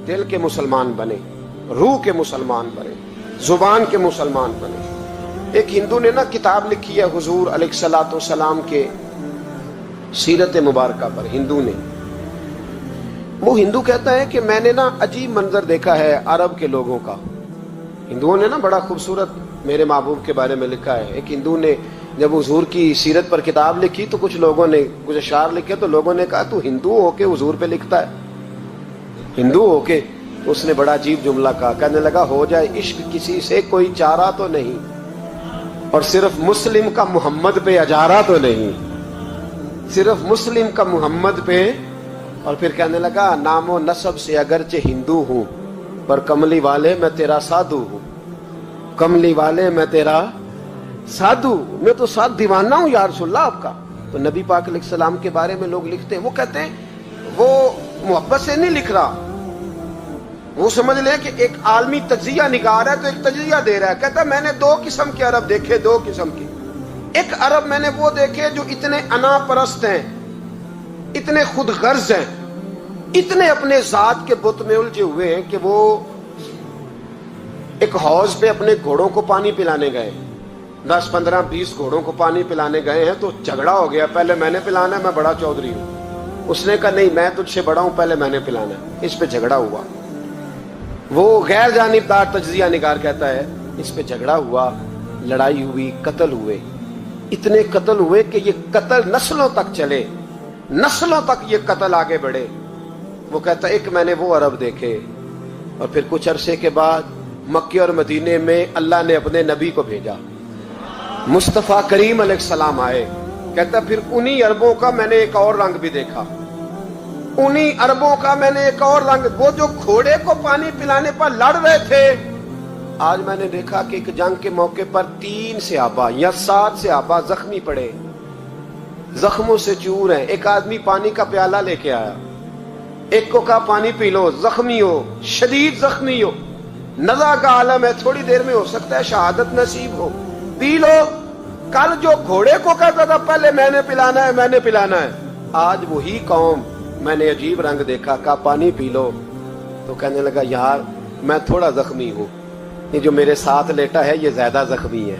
دل کے مسلمان بنے, روح کے مسلمان بنے, زبان کے مسلمان بنے. ایک ہندو نے نا کتاب لکھی ہے حضور علیہ الصلوۃ والسلام کے سیرت مبارکہ پر. ہندو نے, وہ ہندو کہتا ہے کہ میں نے نا عجیب منظر دیکھا ہے عرب کے لوگوں کا. ہندوؤں نے نا بڑا خوبصورت میرے محبوب کے بارے میں لکھا ہے. ایک ہندو نے جب حضور کی سیرت پر کتاب لکھی تو کچھ لوگوں نے کچھ اشعار لکھے, تو لوگوں نے کہا تو ہندو ہو کے حضور پہ لکھتا ہے, ہندو ہو کے. اس نے بڑا عجیب جملہ کہا, کہنے لگا ہو جائے عشق کسی سے کوئی چارہ تو نہیں, اور صرف مسلم کا محمد پہ اجارہ تو نہیں, صرف مسلم کا محمد پہ. اور پھر کہنے لگا نام و نسب سے اگرچہ ہندو ہوں پر کملی والے میں تیرا سادھو ہوں, کملی والے میں تیرا سادھو, میں تو ساتھ دیوانہ ہوں یا رسول اللہ آپ کا. تو نبی پاک علیہ السلام کے بارے میں لوگ لکھتے ہیں, وہ کہتے ہیں وہ محبت سے نہیں لکھ رہا, وہ سمجھ لیں کہ ایک عالمی تجزیہ نگار ہے تو ایک تجزیہ دے رہا ہے. کہتا ہے میں نے دو قسم کے عرب دیکھے, دو قسم کے. ایک عرب میں نے وہ دیکھے جو اتنے انا پرست ہیں, اتنے خود غرض ہیں, اتنے اپنے ذات کے بت میں الجھے ہوئے ہیں کہ وہ ایک حوض پہ اپنے گھوڑوں کو پانی پلانے گئے, 10 15 20 گھوڑوں کو پانی پلانے گئے ہیں. تو جھگڑا ہو گیا, پہلے میں نے پلانا ہے, میں بڑا چودھری ہوں. اس نے کہا نہیں میں تجھ سے بڑا ہوں, پہلے میں نے پلانا ہے. اس پہ جھگڑا ہوا. وہ غیر جانبدار تجزیہ نگار کہتا ہے اس پہ جھگڑا ہوا, لڑائی ہوئی, قتل ہوئے. اتنے قتل ہوئے کہ یہ قتل نسلوں تک چلے, نسلوں تک یہ قتل آگے بڑھے. وہ کہتا ہے ایک میں نے وہ عرب دیکھے. اور پھر کچھ عرصے کے بعد مکے اور مدینے میں اللہ نے اپنے نبی کو بھیجا, مصطفیٰ کریم علیہ السلام آئے. کہتا پھر انہی عربوں کا میں نے ایک اور رنگ بھی دیکھا, انہی عربوں کا میں نے ایک اور رنگ. وہ جو گھوڑے کو پانی پلانے پر لڑ رہے تھے, آج میں نے دیکھا کہ ایک جنگ کے موقع پر 3 صحابہ یا 7 صحابہ زخمی پڑے, زخموں سے چور ہیں. ایک آدمی پانی کا پیالہ لے کے آیا, ایک کو کہا پانی پی لو, زخمی ہو, شدید زخمی ہو, نزع کا عالم ہے, تھوڑی دیر میں ہو سکتا ہے شہادت نصیب ہو, پی لو. کل جو گھوڑے کو کہتا تھا پہلے میں نے پلانا ہے, میں نے پلانا ہے, آج وہی قوم میں نے عجیب رنگ دیکھا, کہا پانی پی لو. تو کہنے لگا یار میں تھوڑا زخمی ہوں, یہ جو میرے ساتھ لیٹا ہے یہ زیادہ زخمی ہے,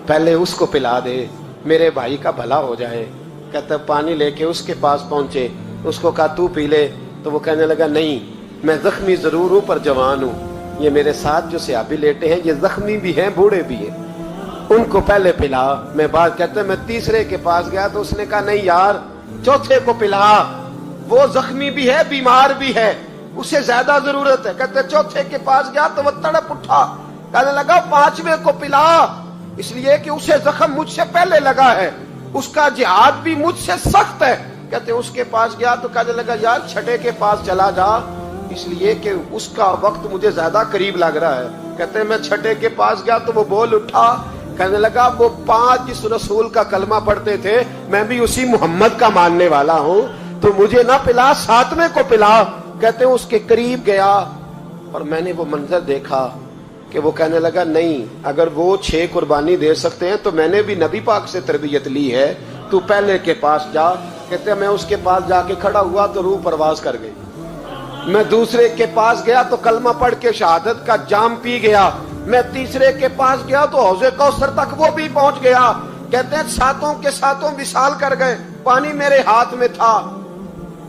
پہلے اس کو پلا دے, میرے بھائی کا بھلا ہو جائے. کہتا پانی لے کے اس کے پاس پہنچے, اس کو کہا تو پی لے. تو وہ کہنے لگا نہیں میں زخمی ضرور ہوں پر جوان ہوں, یہ میرے ساتھ جو صحابی لیٹے ہیں یہ زخمی بھی ہیں بوڑھے بھی ہیں, ان کو پہلے پلا. میں بات کہتا میں تیسرے کے پاس گیا تو اس نے کہا نہیں یار چوتھے کو پلا, وہ زخمی بھی ہے بیمار بھی ہے, اسے زیادہ ضرورت ہے. کہتے چوتھے کے پاس گیا تو وہ تڑپ اٹھا, کہنے لگا 5ویں کو پلا, اس لیے کہ اسے زخم مجھ سے پہلے لگا ہے, اس کا جہاد بھی مجھ سے سخت ہے. کہتے اس کے پاس گیا تو کہنے لگا یار 6 کے پاس چلا جا, اس لیے کہ اس کا وقت مجھے زیادہ قریب لگ رہا ہے. کہتے میں 6 کے پاس گیا تو وہ بول اٹھا, کہنے لگا وہ 5 جس رسول کا کلمہ پڑھتے تھے میں بھی اسی محمد کا ماننے والا ہوں, تو مجھے نہ پلا 7ویں کو پلا. کہتے ہیں اس کے قریب گیا اور میں نے وہ منظر دیکھا کہ وہ کہنے لگا نہیں اگر وہ 6 قربانی دے سکتے ہیں تو میں نے بھی نبی پاک سے تربیت لی ہے, تو پہلے کے پاس جا. کہتے ہیں میں اس کے پاس جا کے کھڑا ہوا تو روح پرواز کر گئی. میں دوسرے کے پاس گیا تو کلمہ پڑھ کے شہادت کا جام پی گیا. میں تیسرے کے پاس گیا تو حوض کوثر تک وہ بھی پہنچ گیا. کہتے ہیں 7 کے 7 وصال کر گئے, پانی میرے ہاتھ میں تھا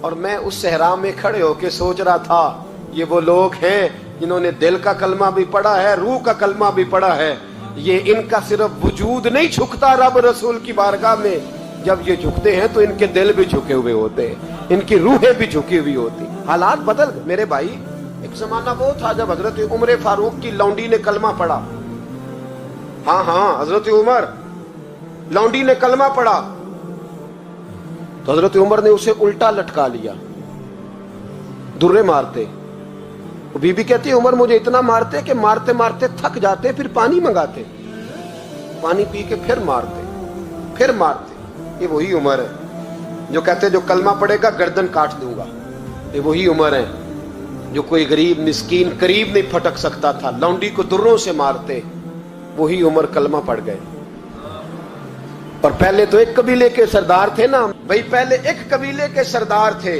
اور میں اس صحرا میں کھڑے ہو کے سوچ رہا تھا یہ وہ لوگ ہیں جنہوں نے دل کا کلمہ بھی پڑھا ہے, روح کا کلمہ بھی پڑھا ہے. یہ ان کا صرف وجود نہیں جھکتا رب رسول کی بارگاہ میں, جب یہ جھکتے ہیں تو ان کے دل بھی جھکے ہوئے ہوتے ہیں, ان کی روحیں بھی جھکی ہوئی ہوتی. حالات بدل گئے میرے بھائی. ایک زمانہ وہ تھا جب حضرت عمر فاروق کی لونڈی نے کلمہ پڑھا, ہاں حضرت عمر لونڈی نے کلمہ پڑھا تو حضرت عمر نے اسے الٹا لٹکا لیا, درے مارتے. بی بی کہتی عمر مجھے اتنا مارتے کہ مارتے مارتے تھک جاتے, پھر پانی منگاتے, پانی پی کے پھر مارتے. یہ وہی عمر ہے جو کہتے جو کلمہ پڑھے گا گردن کاٹ دوں گا. یہ وہی عمر ہے جو کوئی غریب مسکین قریب نہیں پھٹک سکتا تھا, لونڈی کو دروں سے مارتے. وہی عمر کلمہ پڑھ گئے. اور پہلے تو ایک قبیلے کے سردار تھے نا بھائی, پہلے ایک قبیلے کے سردار تھے,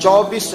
24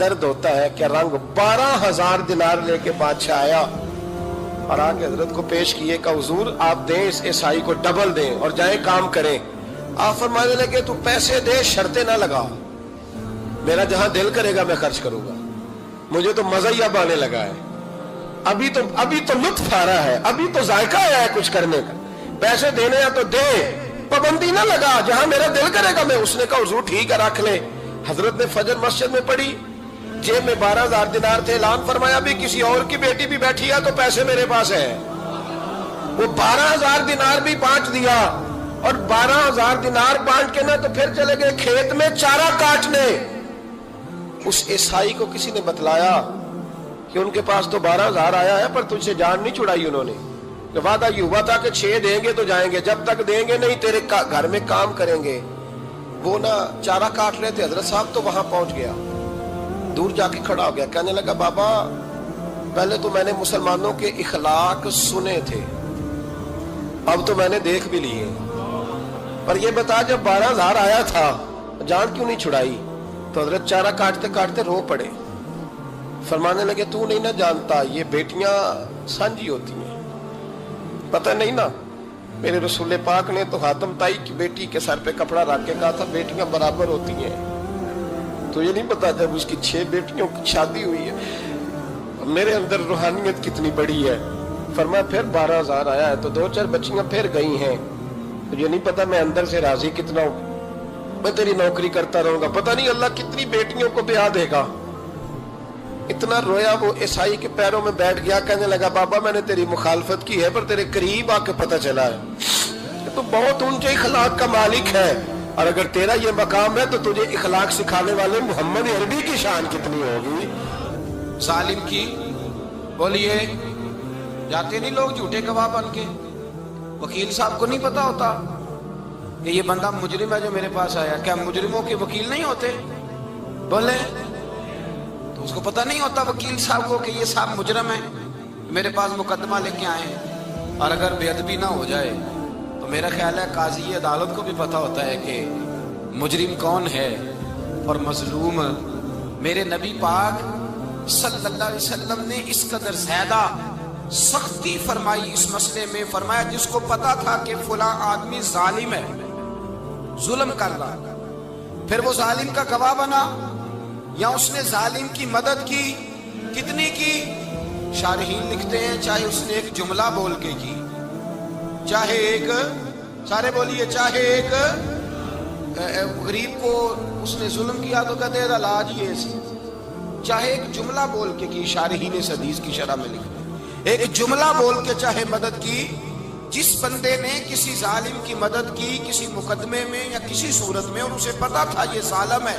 درد ہوتا ہے، کیا رنگ. 12,000 دینار لے کے بادشاہ آیا اور آگے حضرت کو پیش کیے کہ حضور آپ دیں اس عیسائی کو ڈبل دیں اور جائیں کام کریں. آپ فرمانے لگے تو پیسے دے، شرطیں نہ لگا، میرا جہاں دل کرے گا میں خرچ کروں گا، مجھے تو مزہ ہی اب آنے لگا ہے، ابھی تو لطف آ رہا ہے، ابھی تو ذائقہ آیا ہے کچھ کرنے کا، پیسے دینے ہیں تو دے، پابندی نہ لگا، جہاں میرا دل کرے گا میں. اس نے کہا حضور ٹھیک ہے رکھ لیں. حضرت نے فجر مسجد میں پڑھی، جیب میں 12,000 دینار تھے. اعلان فرمایا بھی کسی اور کی بیٹی بھی بیٹھی ہے تو پیسے میرے پاس ہے. وہ 12,000 دینار بھی بانٹ دیا اور 12,000 دینار بانٹ کے نہ تو پھر چلے گئے کھیت میں چارہ کاٹنے. اس عیسائی کو کسی نے بتلایا کہ ان کے پاس تو 12,000 آیا ہے پر تجھ سے جان نہیں چھڑائی انہوں نے. وعدہ یہ ہوا تھا کہ 6 دیں گے تو جائیں گے، جب تک دیں گے نہیں تیرے گھر میں کام کریں گے. وہ نہ چارہ کاٹ رہے تھے، حضرت صاحب تو وہاں پہنچ گیا، دور جا کے کھڑا ہو گیا، کہنے لگا بابا پہلے تو میں نے مسلمانوں کے اخلاق سنے تھے، اب تو میں نے دیکھ بھی لیے، پر یہ بتا جب 12,000 آیا تھا جان کیوں نہیں چھڑائی؟ تو حضرت چارہ کاٹتے کاٹتے رو پڑے. فرمانے لگے تو نہیں نہ جانتا یہ بیٹیاں سانجی ہوتی ہیں، پتہ نہیں نا. میرے رسول پاک نے تو حاتم تائی کی بیٹی کے سر پہ کپڑا رکھ کے کہا تھا بیٹیاں برابر ہوتی ہیں. تو یہ نہیں پتا جب اس کی 6 بیٹیوں کی شادی ہوئی ہے میرے اندر روحانیت کتنی بڑی ہے. فرمایا پھر 12,000 آیا ہے تو 2-4 بچیاں پھر گئی ہیں، تو یہ نہیں پتا میں اندر سے راضی کتنا ہوں، میں تیری نوکری کرتا رہوں گا، پتہ نہیں اللہ کتنی بیٹیوں کو بیاہ دے گا. اتنا رویا وہ عیسائی کے پیروں میں بیٹھ گیا، کہنے لگا بابا میں نے تیری مخالفت کی ہے پر تیرے قریب آ کے پتہ چلا ہے تو بہت اونچے اخلاق کا مالک ہے، اور اگر تیرا یہ مقام ہے تو تجھے اخلاق سکھانے والے محمد عربی کی شان کتنی ہوگی. ظالم کی بولیے جاتے نہیں لوگ جھوٹے گواہ بن کے. وکیل صاحب کو نہیں پتا ہوتا کہ یہ بندہ مجرم ہے جو میرے پاس آیا، کیا مجرموں کے وکیل نہیں ہوتے؟ بولے تو اس کو پتہ نہیں ہوتا وکیل صاحب کو کہ یہ صاحب مجرم ہے، میرے پاس مقدمہ لے کے آئے ہیں. اور اگر بے ادبی نہ ہو جائے تو میرا خیال ہے قاضی عدالت کو بھی پتہ ہوتا ہے کہ مجرم کون ہے اور مظلوم. میرے نبی پاک صلی اللہ علیہ وسلم نے اس قدر زیادہ سختی فرمائی اس مسئلے میں. فرمایا جس کو پتا تھا کہ فلاں آدمی ظالم ہے، ظلم کر رہا، پھر وہ ظالم کا گواہ بنا یا اس نے ظالم کی مدد کی، کتنی کی؟ شارحین لکھتے ہیں چاہے اس نے ایک جملہ بول کے کی، چاہے ایک، سارے بولیے، چاہے ایک غریب کو اس نے ظلم کیا تو کہتے ہیں علاج یہ سی، چاہے ایک جملہ بول کے کی. شارحین اس حدیث کی شرح میں لکھتے ہیں ایک جملہ بول کے چاہے مدد کی. جس بندے نے کسی ظالم کی مدد کی کسی مقدمے میں یا کسی صورت میں اور اسے پتا تھا یہ ظالم ہے،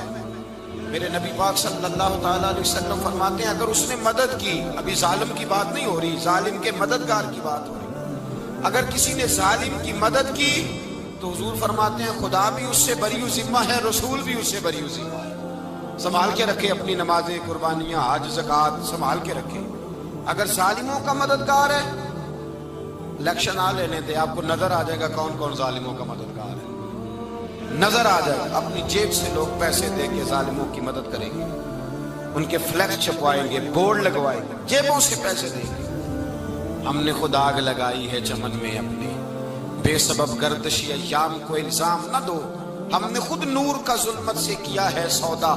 میرے نبی پاک صلی اللہ تعالیٰ علیہ وسلم فرماتے ہیں اگر اس نے مدد کی، ابھی ظالم کی بات نہیں ہو رہی، ظالم کے مددگار کی بات ہو رہی، اگر کسی نے ظالم کی مدد کی تو حضور فرماتے ہیں خدا بھی اس سے بری ذمہ ہے، رسول بھی اس سے بری ذمہ ہے. سنبھال کے رکھے اپنی نمازیں، قربانیاں، حج، زکوٰۃ سنبھال کے رکھے. اگر ظالموں کا مددگار ہے، الیکشن آ لینے دے، آپ کو نظر آ جائے گا کون کون ظالموں کا مددگار ہے، نظر آ جائے گا. اپنی جیب سے لوگ پیسے دے کے ظالموں کی مدد کریں گے، ان کے فلیکس چھپوائیں گے، بورڈ لگوائیں گے، جیبوں سے پیسے دیں گے. ہم نے خود آگ لگائی ہے چمن میں اپنے، بے سبب گردشی ایام کو الزام نہ دو، ہم نے خود نور کا ظلمت سے کیا ہے سودا،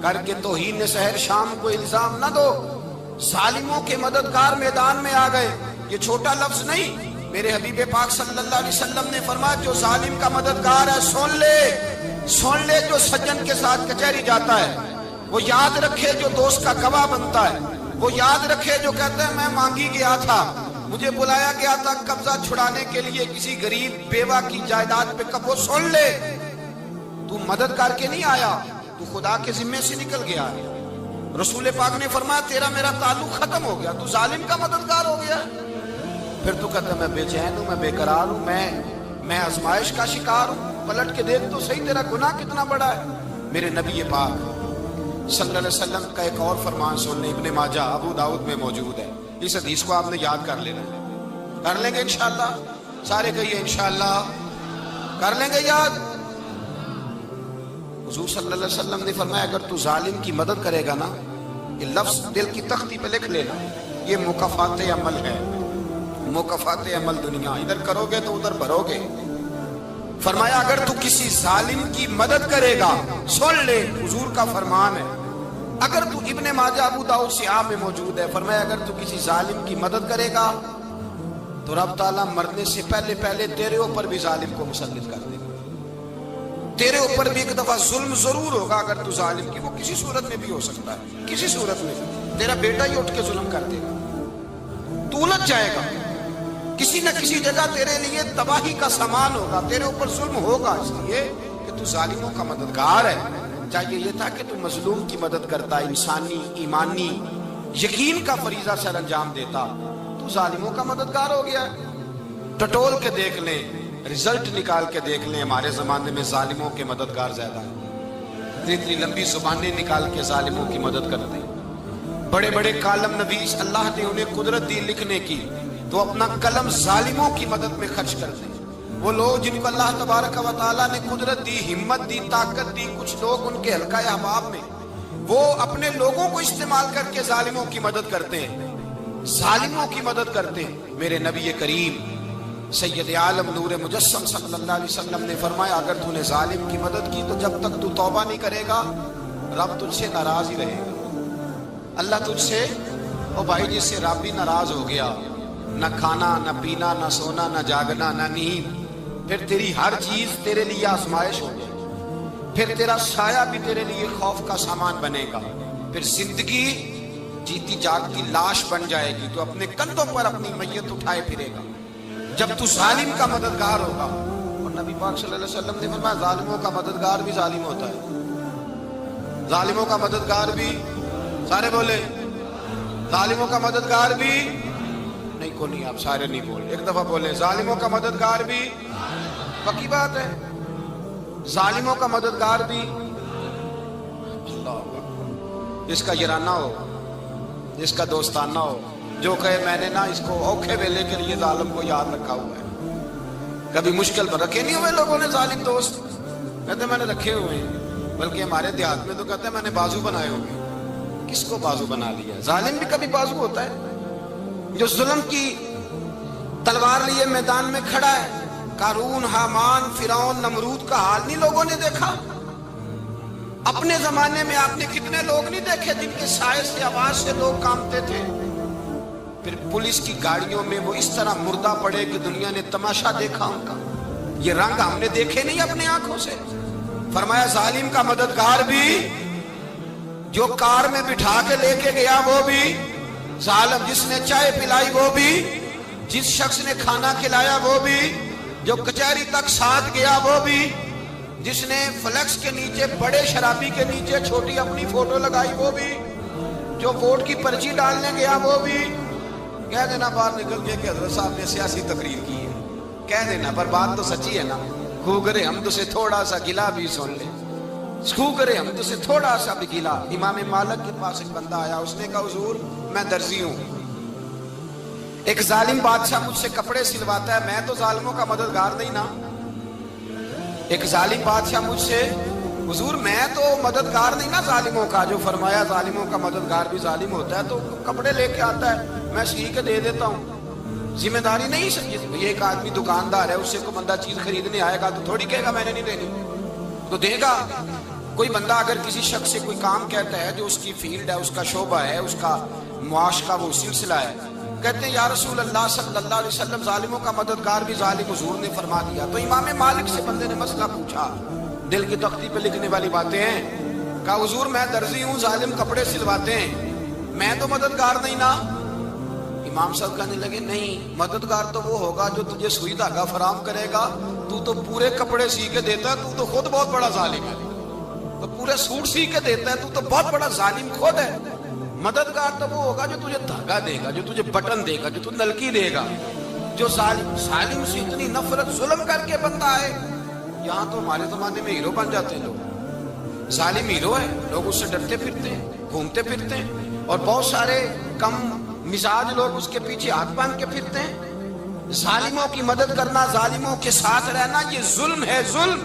کر کے توہین سحر شام کو الزام نہ دو. ظالموں کے مددگار میدان میں آ گئے. یہ چھوٹا لفظ نہیں، میرے حبیب پاک صلی اللہ علیہ وسلم نے فرمایا جو ظالم کا مددگار ہے سن لے جو سجن کے ساتھ کچہری جاتا ہے، وہ یاد رکھے جو دوست کا گواہ بنتا ہے، وہ یاد رکھے جو کہتا ہے میں مانگی گیا تھا، مجھے بلایا گیا تھا قبضہ چھڑانے کے لیے کسی غریب بیوہ کی جائیداد پہ، کب وہ سن لے تو مدد کر کے نہیں آیا، تو خدا کے ذمے سے نکل گیا. رسول پاک نے فرمایا تیرا میرا تعلق ختم ہو گیا، تو ظالم کا مددگار ہو گیا. پھر تو کہتا میں بے چین ہوں، میں بے قرار ہوں، میں آزمائش کا شکار ہوں. پلٹ کے دیکھ تو صحیح تیرا گناہ کتنا بڑا ہے. میرے نبی پاک صلی اللہ علیہ وسلم کا ایک اور فرمان سن لیں، ابن ماجہ ابو داؤد میں موجود ہے. اس حدیث کو آپ نے یاد کر لینا ہے. کر لیں گے انشاءاللہ؟ سارے کہیے انشاءاللہ کر لیں گے یاد. حضور صلی اللہ علیہ وسلم نے فرمایا اگر تو ظالم کی مدد کرے گا نا، یہ لفظ دل کی تختی پہ لکھ لینا، یہ مکافات عمل ہے، مکافات عمل دنیا، ادھر کرو گے تو ادھر بھرو گے۔ فرمایا اگر تو کسی ظالم کی مدد کرے گا، سن لے حضور کا فرمان ہے، اگر تو ابن ماجہ ابو داؤد سیاہ میں موجود ہے، فرمایا اگر تو کسی ظالم کی مدد کرے گا تو رب تعالیٰ مرنے سے پہلے پہلے تیرے اوپر بھی ظالم کو مسلط کر دے گا، تیرے اوپر بھی ایک دفعہ ظلم ضرور ہوگا اگر تو ظالم کی، وہ کسی صورت میں بھی ہو سکتا ہے، کسی صورت میں تیرا بیٹا ہی اٹھ کے ظلم کر دے گا، تو الجھ جائے گا، کسی نہ کسی جگہ تیرے لیے تباہی کا سامان ہوگا، تیرے اوپر ظلم ہوگا، اس لیے کہ تو ظالموں کا مددگار ہے۔ چاہیے یہ تھا کہ تو مظلوم کی مدد کرتا، انسانی ایمانی یقین کا فریضہ سر انجام دیتا، تو ظالموں کا مددگار ہو گیا۔ ٹٹول کے دیکھ لیں، رزلٹ نکال کے دیکھ لیں، ہمارے زمانے میں ظالموں کے مددگار زیادہ ہیں، اتنی لمبی زبانیں نکال کے ظالموں کی مدد کرتے ہیں، بڑے بڑے کالم نویس اللہ نے انہیں قدرت دی لکھنے کی، تو اپنا قلم ظالموں کی مدد میں خرچ کرتے ہیں۔ وہ لوگ جن کو اللہ تبارک و تعالیٰ نے قدرت دی، ہمت دی، طاقت دی، کچھ لوگ ان کے حلقہ احباب میں وہ اپنے لوگوں کو استعمال کر کے ظالموں کی مدد کرتے ہیں، ظالموں کی مدد کرتے ہیں۔ میرے نبی کریم سید عالم نور مجسم صلی اللہ علیہ وسلم نے فرمایا اگر تو نے ظالم کی مدد کی تو جب تک تو توبہ نہیں کرے گا رب تجھ سے ناراض ہی رہے گا، اللہ تجھ سے، او بھائی جس سے رب بھی ناراض ہو گیا، نہ کھانا نہ پینا نہ سونا نہ جاگنا نہ نیند، پھر تیری ہر چیز تیرے لیے آزمائش ہو گئی، پھر تیرا سایہ بھی تیرے لیے خوف کا سامان بنے گا، پھر زندگی جیتی جاگتی لاش بن جائے گی، تو اپنے کندھوں پر اپنی میت اٹھائے پھرے گا جب تو ظالم کا مددگار ہوگا۔ اور نبی پاک صلی اللہ علیہ وسلم نے فرمایا ظالموں کا مددگار بھی ظالم ہوتا ہے، ظالموں کا مددگار بھی، سارے بولے ظالموں کا مددگار بھی، نہیں کو نہیں، آپ سارے نہیں بولے، ایک دفعہ بولے ظالموں کا مددگار بھی، پکی بات ہے، ظالموں کا مددگار بھی۔ اللہ جس کا یارانہ ہو، جس کا دوستانہ ہو، جو کہے میں نے نا اس کو اوکھے ویلے کے لیے ظالم کو یاد رکھا ہوا ہے، کبھی مشکل پر رکھے نہیں ہوئے لوگوں نے ظالم دوست، کہتے میں نے رکھے ہوئے ہیں، بلکہ ہمارے دیہات میں تو کہتے ہیں میں نے بازو بنائے ہوئے۔ کس کو بازو بنا لیا؟ ظالم بھی کبھی بازو ہوتا ہے، جو ظلم کی تلوار لیے میدان میں کھڑا ہے۔ قارون، حامان، فرعون، نمرود کا حال نہیں لوگوں نے دیکھا؟ اپنے زمانے میں آپ نے کتنے لوگ نہیں دیکھے جن کے سائے سے، آواز سے لوگ کانپتے تھے؟ پھر پولیس کی گاڑیوں میں وہ اس طرح مردہ پڑے کہ دنیا نے تماشا دیکھا ان کا، یہ رنگ ہم نے دیکھے نہیں اپنے آنکھوں سے۔ فرمایا ظالم کا مددگار بھی، جو کار میں بٹھا کے لے کے گیا وہ بھی ظالم، جس نے چائے پلائی وہ بھی، جس شخص نے کھانا کھلایا وہ بھی، جو کچہری تک ساتھ گیا وہ بھی، جس نے فلیکس کے نیچے، بڑے شرابی کے نیچے چھوٹی اپنی فوٹو لگائی وہ بھی، جو ووٹ کی پرچی ڈالنے گیا وہ بھی۔ کہہ دینا باہر نکل کے کہ حضرت صاحب نے سیاسی تقریر کی ہے، کہہ دینا، پر بات تو سچی ہے نا۔ خو کرے ہم تو سے تھوڑا سا گلا بھی سن لے، خو کرے ہم تو سے تھوڑا سا بھی گلا۔ امام مالک کے پاس ایک بندہ آیا، اس نے کہا حضور میں درزی ہوں، ایک ظالم بادشاہ مجھ سے کپڑے سلواتا ہے، میں تو ظالموں کا مددگار نہیں نا۔ ایک ظالم بادشاہ مجھ سے، حضور میں تو مددگار نہیں نا ظالموں کا، جو فرمایا ظالموں کا مددگار بھی ظالم ہوتا ہے، تو کپڑے لے کے آتا ہے میں سی کے دے دیتا ہوں، ذمہ داری نہیں سمجھے۔ یہ ایک آدمی دکاندار ہے، اس سے کوئی بندہ چیز خریدنے آئے گا تو تھوڑی کہے گا میں نے نہیں دینی، تو دے گا۔ کوئی بندہ اگر کسی شخص سے کوئی کام کہتا ہے جو اس کی فیلڈ ہے، اس کا شعبہ ہے، اس کا معاش کا وہ سلسلہ ہے، کہتے ہیں یا رسول اللہ صلی اللہ علیہ وسلم ظالموں کا مددگار بھی ظالم، حضور نے فرما دیا۔ تو امام مالک سے بندے نے مسئلہ پوچھا، دل کی تختی پہ لکھنے والی باتیں ہیں، کہا حضور میں درزی ہوں، ظالم کپڑے سلواتے ہیں، میں تو مددگار نہیں نا۔ امام صاحب کہنے لگے نہیں، مددگار تو وہ ہوگا جو تجھے سوئی دھاگا فراہم کرے گا، تو پورے کپڑے سی کے دیتا ہے، تو خود بہت بڑا ظالم ہے، تو پورے سوٹ سی کے دیتا ہے، تو بہت بڑا ظالم خود ہے۔ مددگار تو وہ ہوگا جو تجھے دھاگا دے گا، جو تجھے بٹن دے گا، جو تجھے نلکی دے گا۔ جو ظالم سے اتنی نفرت ظلم کر کے بندہ ہے، یہاں تو ہمارے زمانے میں ہیرو بن جاتے ہیں لوگ، ظالم ہیرو ہے، لوگ اس سے ڈرتے پھرتے ہیں، گھومتے پھرتے ہیں، اور بہت سارے کم مزاج لوگ اس کے پیچھے ہاتھ باندھ کے پھرتے ہیں۔ ظالموں کی مدد کرنا، ظالموں کے ساتھ رہنا، یہ ظلم ہے، ظلم،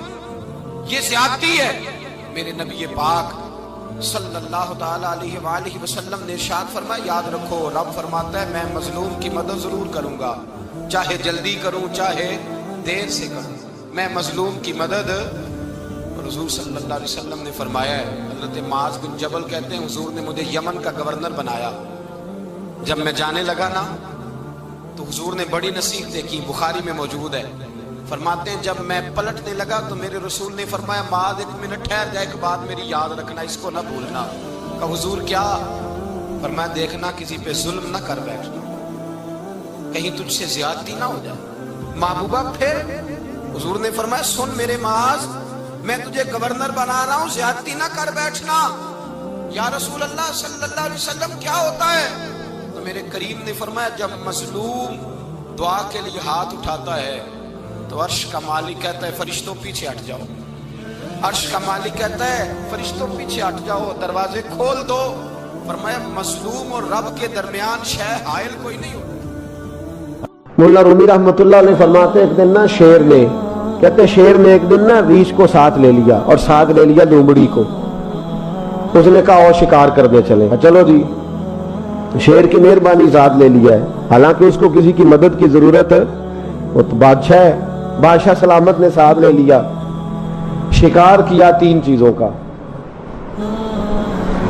یہ زیادتی ہے۔ میرے نبی پاک صلی اللہ تعالی علیہ وآلہ وسلم نے ارشاد فرمایا یاد رکھو رب فرماتا ہے میں مظلوم کی مدد ضرور کروں گا، چاہے جلدی کروں چاہے دیر سے کروں، میں مظلوم کی مدد۔ حضور صلی اللہ علیہ وسلم نے فرمایا ہے، حضرت معاذ بن جبل کہتے ہیں حضور نے مجھے یمن کا گورنر بنایا، جب میں جانے لگا نا تو حضور نے بڑی نصیحتیں کی، بخاری میں موجود ہے، فرماتے ہیں جب میں پلٹنے لگا تو میرے رسول نے فرمایا معاذ ایک منٹ ٹھہر جائے، ایک بات میری یاد رکھنا، اس کو نہ بھولنا۔ کہا حضور کیا؟ فرمایا دیکھنا کسی پہ ظلم نہ کر بیٹھنا، کہیں تجھ سے زیادتی نہ ہو جائے۔ محبوبہ پھر حضور نے فرمایا سن میرے معاذ میں تجھے گورنر بنا رہا ہوں، زیادتی نہ کر بیٹھنا۔ یا رسول اللہ صلی اللہ علیہ وسلم کیا ہوتا ہے؟ تو میرے کریم نے فرمایا جب مظلوم دعا کے لیے ہاتھ اٹھاتا ہے تو عرش کا مالک کہتا ہے فرشتوں پیچھے ہٹ جاؤ، عرش کا مالک کہتا ہے فرشتوں پیچھے ہٹ جاؤ، دروازے کھول دو۔ فرمایا مظلوم اور رب کے درمیان شے حائل کوئی نہیں ہوتا۔ مولا رومی رحمت اللہ علیہ فرماتے ایک دن نا شیر نے، کہتے شیر نے ایک دن نا ریچھ کو ساتھ لے لیا اور ساتھ لے لیا لومڑی کو، اس نے کہا اور شکار کرنے چلے، چلو جی، شیر کی مہربانی ساتھ لے لیا ہے، حالانکہ اس کو کسی کی مدد کی ضرورت ہے، وہ تو بادشاہ ہے، بادشاہ سلامت نے ساتھ لے لیا، شکار کیا 3 چیزوں کا،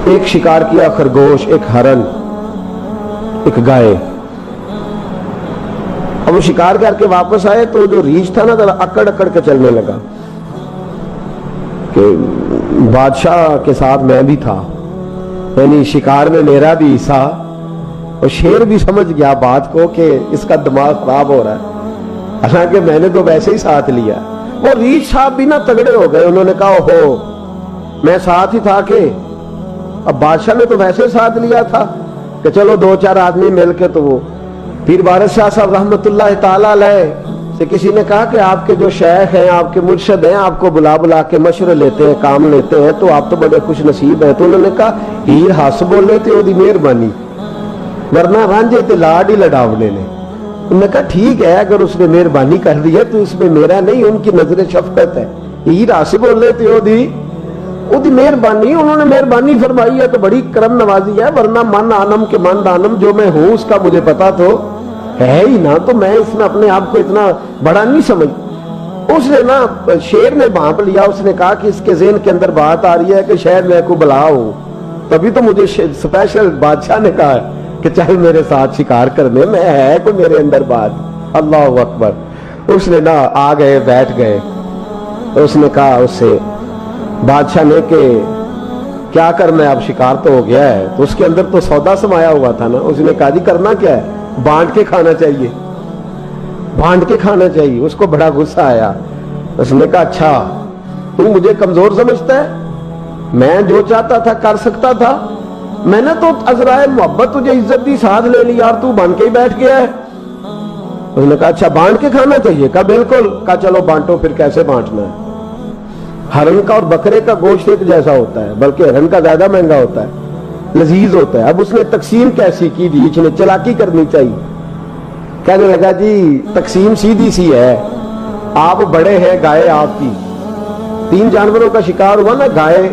ایک شکار کیا خرگوش، ایک ہرن، ایک گائے۔ اب وہ شکار کر کے واپس آئے تو جو ریچھ تھا نا ذرا اکڑ اکڑ کے چلنے لگا کہ بادشاہ کے ساتھ میں بھی تھا، یعنی شکار میں میرا بھی حصہ، اور شیر بھی سمجھ گیا بات کو کہ اس کا دماغ خراب ہو رہا ہے، حالانکہ میں نے تو ویسے ہی ساتھ لیا۔ وہ ریچھ صاحب بھی نہ تگڑے ہو گئے، انہوں نے کہا ہو میں ساتھ ہی تھا کہ اب بادشاہ نے تو ویسے ساتھ لیا تھا کہ چلو 2-4 آدمی مل کے، تو وہ پیر وارث شاہ صاحب رحمت اللہ تعالیٰ علیہ سے کسی نے کہا کہ آپ کے جو شیخ ہیں، آپ کے مرشد ہیں، آپ کو بلا کے مشورے لیتے ہیں، کام لیتے ہیں، تو آپ تو بڑے خوش نصیب ہیں۔ تو انہوں نے کہا ہیر ہس بولے تے دی مہربانی، ورنہ رانجے تے لاڈ ہی لڑاونے نے۔ انہوں نے کہا ٹھیک ہے اگر اس نے مہربانی کر دی ہے تو اس میں میرا نہیں، ان کی نظر شفقت ہے، ہیر ہس بولے تے او دی مہربانی، انہوں نے مہربانی فرمائی ہے تو بڑی کرم نوازی ہے، ورنہ من آنم کے من دانم، جو میں ہوں اس کا مجھے پتا تو ہے ہی نا، تو میں اس میں اپنے آپ کو اتنا بڑا نہیں سمجھ۔ اس نے نا شیر نے بھانپ لیا، اس نے کہا کہ اس کے ذہن کے اندر بات آ رہی ہے کہ شاید میں کو بلا ہوں، تبھی تو مجھے سپیشل بادشاہ نے کہا کہ چاہے میرے ساتھ شکار کرنے میں، ہے کوئی میرے اندر بات۔ اللہ اکبر۔ اس نے نا آ گئے، بیٹھ گئے، اس نے کہا اس سے بادشاہ نے کہ کیا کرنا ہے، اب شکار تو ہو گیا ہے، تو اس کے اندر تو سودا سمایا ہوا تھا نا، اس نے کہا جی کرنا کیا ہے، بانٹ کے کھانا چاہیے، بانٹ کے کھانا چاہیے۔ اس کو بڑا غصہ آیا، اس نے کہا اچھا تو مجھے کمزور سمجھتا ہے، میں جو چاہتا تھا کر سکتا تھا، میں نے تو عذرائے محبت تجھے عزت دی، ساتھ لے لی، اور تو بن کے ہی بیٹھ گیا ہے۔ اس نے کہا اچھا بانٹ کے کھانا چاہیے، کہا بالکل، کہا چلو بانٹو، پھر کیسے بانٹنا ہے۔ ہرن کا اور بکرے کا گوشت ایک جیسا ہوتا ہے، بلکہ ہرن کا زیادہ مہنگا ہوتا ہے، لذیذ ہوتا ہے۔ اب اس نے تقسیم کیسی کی دی، اس نے چلاکی کرنی چاہیے، کہنے لگا جی تقسیم سیدھی سی ہے، آپ بڑے ہیں، گائے آپ کی، 3 جانوروں کا شکار ہوا نا، گائے،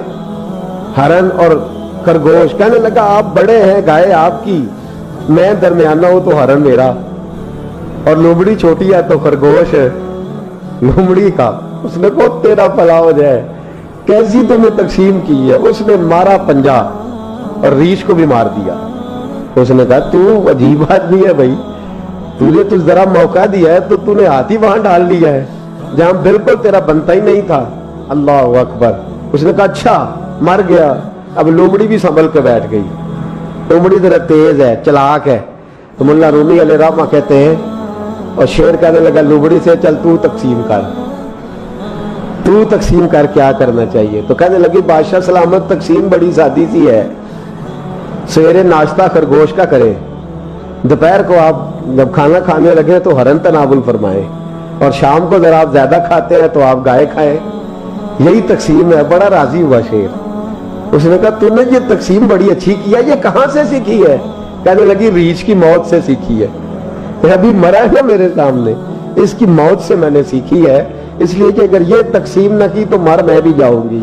ہرن اور خرگوش، کہنے لگا آپ بڑے ہیں، گائے آپ کی، میں درمیانہ ہوں تو ہرن میرا، اور لومڑی چھوٹی ہے تو خرگوش لومڑی کا۔ اس نے کہا تیرا بھلا ہو جائے، کیسی تمہیں تقسیم کی ہے۔ اس نے مارا پنجا اور ریچھ کو بھی مار دیا۔ اس نے کہا تو عجیب آدمی ہے بھائی، تجھے تو ذرا موقع دیا ہے تو تو نے ہاتھ ہی وہاں ڈال لیا ہے جہاں بالکل تیرا بنتا ہی نہیں تھا۔ اللہ اکبر۔ اس نے کہا اچھا مر گیا۔ اب لومڑی بھی سنبھل کے بیٹھ گئی، لومڑی ذرا تیز ہے، چلاک ہے، تو مولا رومی علیہ رحمہ کہتے ہیں، اور شیر کہنے لگا لومڑی سے چل تو تقسیم کر، تو تقسیم کر کیا کرنا چاہیے۔ تو کہنے لگی بادشاہ سلامت تقسیم بڑی سادی سی ہے، سویرے ناشتہ خرگوش کا کرے، دوپہر کو آپ جب کھانا کھانے لگے تو ہرن تناول فرمائیں، اور شام کو ذرا آپ زیادہ کھاتے ہیں تو آپ گائے کھائیں، یہی تقسیم ہے۔ بڑا راضی ہوا شیر۔ اس نے کہا تو نے یہ تقسیم بڑی اچھی کی ہے، یہ کہاں سے سیکھی ہے؟ کہنے لگی ریچھ کی موت سے سیکھی ہے، ابھی مرا ہے نا میرے سامنے، اس کی موت سے میں نے سیکھی ہے، اس لیے کہ اگر یہ تقسیم نہ کی تو مر میں بھی جاؤں گی،